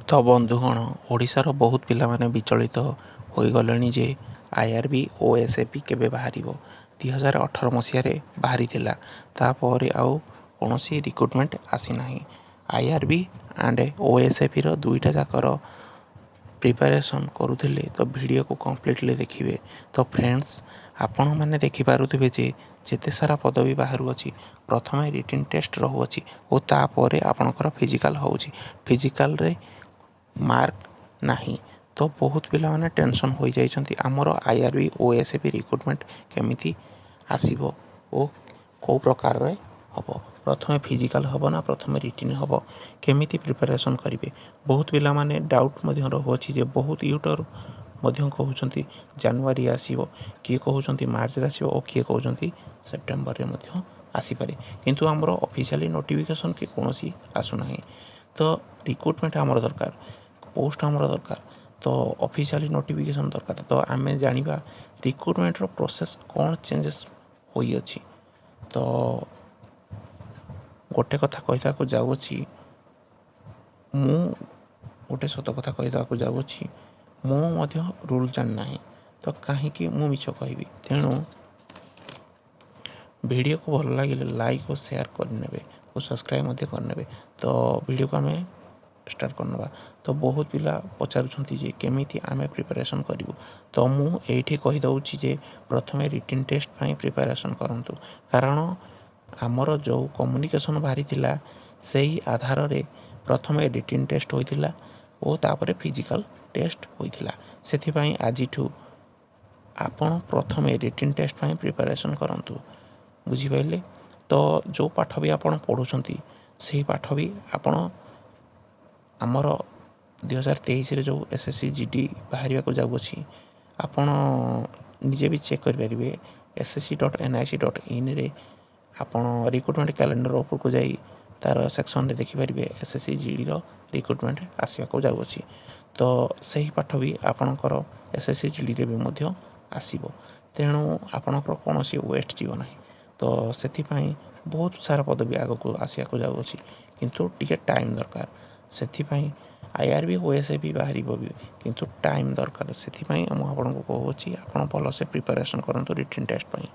ତ ବନ୍ଧୁଗଣ ଓଡ଼ିଶାର ବହୁତ ପିଲାମାନେ ବିଚଳିତ ହୋଇଗଲେଣି ଯେ IRB ଓ SAP କେବେ ବାହାରିବ। 2018 ମସିହାରେ ବାହାରିଥିଲା, ତାପରେ ଆଉ କୌଣସି ରିକ୍ରୁଟମେଣ୍ଟ ଆସିନାହିଁ। IRB ଆଣ୍ଡ OSAPର ଦୁଇଟା ଯାକର ପ୍ରିପାରେସନ୍ କରୁଥିଲେ ତ ଭିଡ଼ିଓକୁ କମ୍ପ୍ଲିଟଲି ଦେଖିବେ। ତ ଫ୍ରେଣ୍ଡସ୍, ଆପଣମାନେ ଦେଖିପାରୁଥିବେ ଯେ ଯେତେ ସାରା ପଦବୀ ବାହାରୁଅଛି, ପ୍ରଥମେ ରିଟିନ୍ ଟେଷ୍ଟ ରହୁଅଛି ଓ ତାପରେ ଆପଣଙ୍କର ଫିଜିକାଲ୍ ହେଉଛି। ଫିଜିକାଲରେ ମାର୍କ ନାହିଁ ତ ବହୁତ ପିଲାମାନେ ଟେନସନ୍ ହୋଇଯାଇଛନ୍ତି ଆମର IRB ଓ SAP ରିକ୍ରୁଟମେଣ୍ଟ କେମିତି ଆସିବ ଓ କେଉଁ ପ୍ରକାରରେ ହେବ। ପ୍ରଥମେ ଫିଜିକାଲ୍ ହେବ ନା ପ୍ରଥମେ ରିଟିନ୍ ହେବ, କେମିତି ପ୍ରିପାରେସନ୍ କରିବେ। ବହୁତ ପିଲାମାନେ ଡାଉଟ୍ ମଧ୍ୟ ରହୁଅଛି ଯେ ବହୁତ ୟୁଟ୍ୟୁବର ମଧ୍ୟ କହୁଛନ୍ତି ଜାନୁଆରୀ ଆସିବ, କିଏ କହୁଛନ୍ତି ମାର୍ଚ୍ଚରେ ଆସିବ ଓ କିଏ କହୁଛନ୍ତି ସେପ୍ଟେମ୍ବରରେ ମଧ୍ୟ ଆସିପାରେ। କିନ୍ତୁ ଆମର ଅଫିସିଆଲି ନୋଟିଫିକେସନ୍ କି କୌଣସି ଆସୁନାହିଁ। ତ ରିକ୍ରୁଟମେଣ୍ଟ ଆମର ଦରକାର, ପୋଷ୍ଟ ଆମର ଦରକାର, ତ ଅଫିସିଆଲି ନୋଟିଫିକେସନ୍ ଦରକାର। ତ ଆମେ ଜାଣିବା ରିକ୍ରୁଟମେଣ୍ଟର ପ୍ରୋସେସ୍ କ'ଣ ଚେଞ୍ଜେସ୍ ହୋଇଅଛି। ତ ଗୋଟେ କଥା କହିବାକୁ ଯାଉଅଛି, ମୁଁ ଗୋଟେ ସତ କଥା କହିବାକୁ ଯାଉଅଛି, ମୁଁ ମଧ୍ୟ ରୁଲ୍ ଜାଣିନାହିଁ ତ କାହିଁକି ମୁଁ ମିଛ କହିବି। ତେଣୁ ଭିଡ଼ିଓକୁ ଭଲ ଲାଗିଲେ ଲାଇକ୍ ଓ ସେୟାର କରିନେବେ ଓ ସବସ୍କ୍ରାଇବ୍ ମଧ୍ୟ କରିନେବେ। ତ ଭିଡ଼ିଓକୁ ଆମେ ଷ୍ଟାର୍ଟ କରିନେବା। ତ ବହୁତ ପିଲା ପଚାରୁଛନ୍ତି ଯେ କେମିତି ଆମେ ପ୍ରିପାରେସନ୍ କରିବୁ। ତ ମୁଁ ଏଇଠି କହିଦେଉଛି ଯେ ପ୍ରଥମେ ରିଟିନ୍ ଟେଷ୍ଟ ପାଇଁ ପ୍ରିପାରେସନ୍ କରନ୍ତୁ, କାରଣ ଆମର ଯେଉଁ କମ୍ୟୁନିକେସନ୍ ବାହାରିଥିଲା ସେହି ଆଧାରରେ ପ୍ରଥମେ ରିଟିନ୍ ଟେଷ୍ଟ ହୋଇଥିଲା ଓ ତାପରେ ଫିଜିକାଲ୍ ଟେଷ୍ଟ ହୋଇଥିଲା। ସେଥିପାଇଁ ଆଜିଠୁ ଆପଣ ପ୍ରଥମେ ରିଟିନ୍ ଟେଷ୍ଟ ପାଇଁ ପ୍ରିପାରେସନ୍ କରନ୍ତୁ, ବୁଝିପାରିଲେ। ତ ଯେଉଁ ପାଠ ବି ଆପଣ ପଢ଼ୁଛନ୍ତି ସେହି ପାଠ ବି ଆପଣ ଆମର 2023ରେ ଯେଉଁ SSC GD ବାହାରିବାକୁ ଯାଉଅଛି, ଆପଣ ନିଜେ ବି ଚେକ୍ କରିପାରିବେ। ssc.nic.inରେ ଆପଣ ରିକ୍ରୁଟମେଣ୍ଟ କ୍ୟାଲେଣ୍ଡର ଉପରକୁ ଯାଇ ତା'ର ସେକ୍ସନରେ ଦେଖିପାରିବେ SSC GDର ରିକ୍ରୁଟମେଣ୍ଟ ଆସିବାକୁ ଯାଉଅଛି। ତ ସେହି ପାଠ ବି ଆପଣଙ୍କର SSC GDରେ ବି ମଧ୍ୟ ଆସିବ। ତେଣୁ ଆପଣଙ୍କର କୌଣସି ୱେଷ୍ଟ ଯିବ ନାହିଁ। ତ ସେଥିପାଇଁ ବହୁତ ସାରା ପଦବୀ ଆଗକୁ ଆସିବାକୁ ଯାଉଅଛି, କିନ୍ତୁ ଟିକେ ଟାଇମ୍ ଦରକାର। ସେଥିପାଇଁ IRB ଓ SAP ବାହାରିବ ବି, କିନ୍ତୁ ଟାଇମ୍ ଦରକାର। ସେଥିପାଇଁ ମୁଁ ଆପଣଙ୍କୁ କହୁଅଛି ଆପଣ ଭଲସେ ପ୍ରିପାରେସନ୍ କରନ୍ତୁ ରିଟିନ୍ ଟେଷ୍ଟ ପାଇଁ।